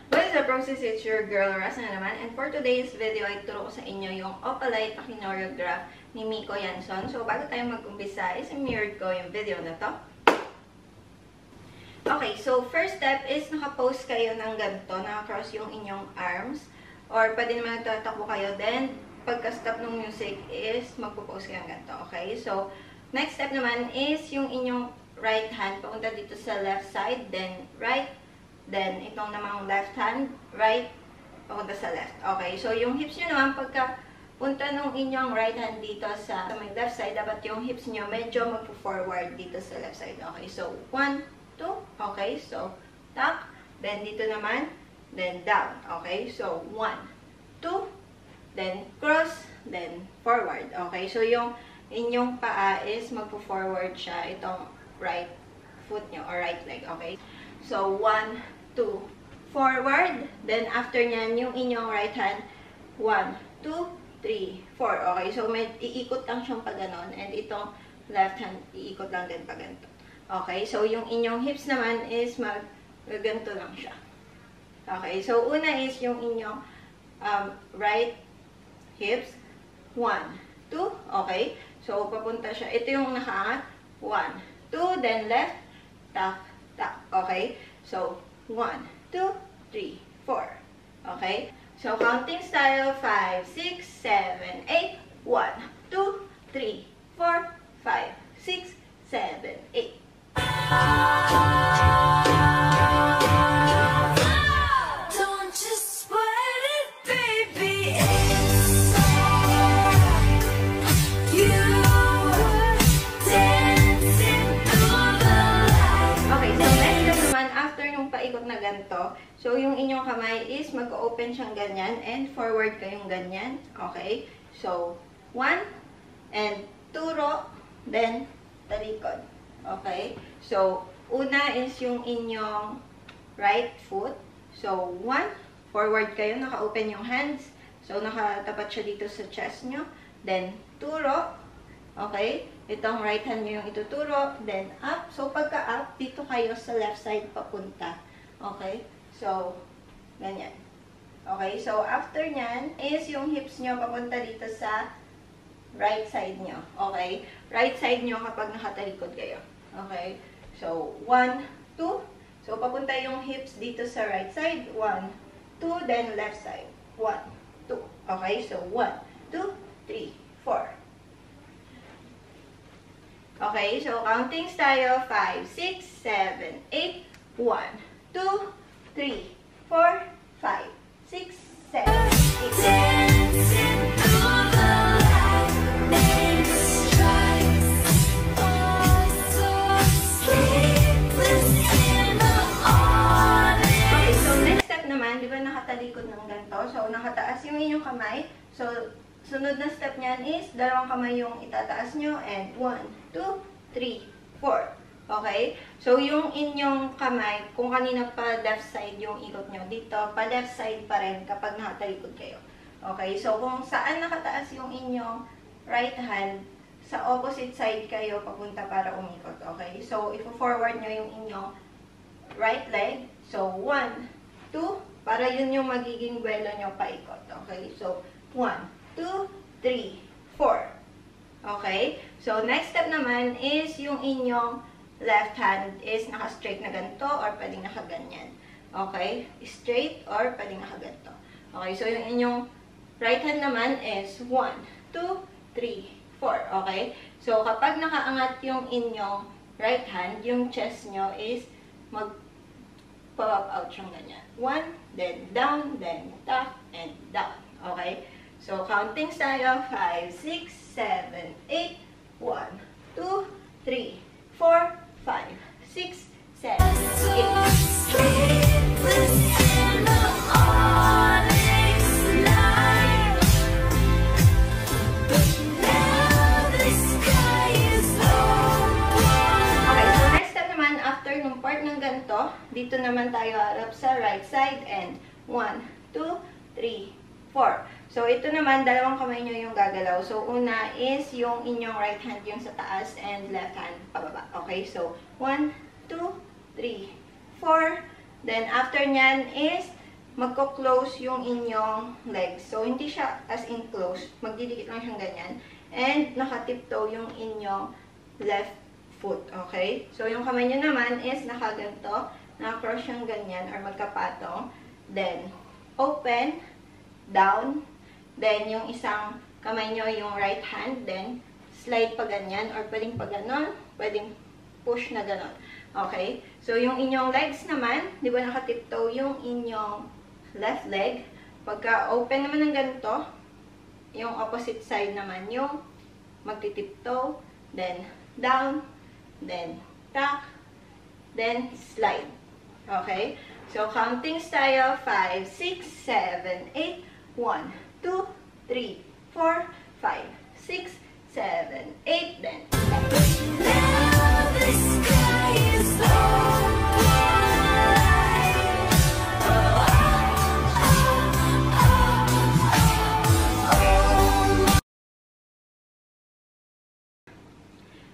What is the process? It's your girl, Ras na naman. And for today's video, ay turo ko sa inyo yung Opalite Tachyneurograph ni Miko Yanson. So, bago tayo mag-umpisa, is-mirrored ko yung video na to. Okay, so first step is naka-pose kayo ng ganito, naka-cross yung inyong arms. Or pwede naman nagtatakbo kayo. Then, pagka-stop ng music is magpo-pose kayo ng ganito. Okay, so next step naman is yung inyong right hand papunta dito sa left side, then right, then itong namang left hand, right, papunta sa left. Okay, so yung hips nyo naman, pagka punta nung inyong right hand dito sa may left side, dapat yung hips nyo medyo magpo-forward dito sa left side. Okay, so 1, 2, okay, so tuck, then dito naman, then down. Okay, so 1, 2, then cross, then forward. Okay, so yung inyong paa is magpo-forward siya, itong right foot nyo or right leg. Okay, so 1, 2, forward, then after nyan, yung inyong right hand, 1, 2, 3, 4. Okay, so may iikot lang siyang pag ganon, and itong left hand, iikot lang din pag ganito. Okay, so yung inyong hips naman is ganito lang siya. Okay, so una is yung inyong right hips, 1, 2, okay, so papunta siya, ito yung nakaangat, 1, 2, then left, tap, tap, okay, so 1, 2, 3, 4, okay, so counting style, 5, 6, 7, 8, 1, 2, 3, 4, 5, 6, 7, 8. Na ganito. So, yung inyong kamay is mag-open siyang ganyan and forward kayong ganyan. Okay? So, 1 and 2 row, then talikod. Okay? So, una is yung inyong right foot. So, 1, forward kayo, naka-open yung hands. So, nakatapat siya dito sa chest nyo. Then, 2 row. Okay? Itong right hand nyo yung ituturo. Then, up. So, pagka-up, dito kayo sa left side papunta. Okay? So, ganyan. Okay? So, after nyan, is yung hips nyo papunta dito sa right side nyo. Okay? Right side nyo kapag nakatalikod kayo. Okay? So, 1, 2. So, papunta yung hips dito sa right side. 1, 2. Then, left side. 1, 2. Okay? So, 1, 2, 3, 4. Okay? So, counting style. 5, 6, 7, 8, 1, 2, 3, 4, 5, 6, 7, 8. Naman, di ba nakatalikod ng ganito? So, nakataas yung inyong kamay. So, sunod na step niyan is, dalawang kamay yung itataas nyo. And 1, 2, 3, 4. Okay? So, yung inyong kamay, kung kanina pa left side yung ikot nyo, dito, pa left side pa rin kapag nakatalikod kayo. Okay? So, kung saan nakataas yung inyong right hand, sa opposite side kayo papunta para umikot. Okay? So, i-forward nyo yung inyong right leg. So, 1, 2, para yun yung magiging buwelo nyo paikot. Okay? So, 1, 2, 3, 4. Okay? So, next step naman is yung inyong left hand is naka-straight na ganito or pwedeng naka-ganyan. Okay? Straight or pwedeng naka-ganito. Okay? So, yung inyong right hand naman is 1, 2, 3, 4. Okay? So, kapag nakaangat yung inyong right hand, yung chest nyo is mag-pop out siyang ganyan. 1, then down, then top, and down. Okay? So, counting style, 5, 6, 7, 8, 1, 2, 3, 4, 5, 6, 7, 8. Dito naman tayo harap sa right side and 1, 2, 3, 4. So, ito naman, dalawang kamay nyo yung gagalaw. So, una is yung inyong right hand yung sa taas and left hand pababa. Okay? So, 1, 2, 3, 4. Then, after nyan is magko-close yung inyong legs. So, hindi siya as in close. Magdidikit lang siyang ganyan. And, nakatiptoe yung inyong left foot. Okay? So, yung kamay nyo naman is nakaganto. Naka-cross siyang ganyan or magkapatong. Then, open, down. Then, yung isang kamay nyo, yung right hand. Then, slide pa ganyan or pwedeng pa ganon. Pwedeng push na ganon. Okay? So, yung inyong legs naman, di ba nakatiptoe yung inyong left leg. Pagka open naman ng ganito, yung opposite side naman yung magtitiptoe, then down, then tuck, then slide. Okay? So, countings tayo. 5, 6, 7, 8, 1, 2, 3, 4, 5, 6, 7, 8, then Now the sky is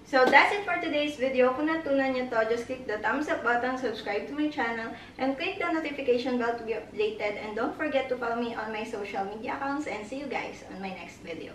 So, that's it for today's video. Kung natunan nyo to, just click the thumbs up button, subscribe to my channel, and click the notification bell to be updated. And don't forget to follow me on my social media accounts, and see you guys on my next video.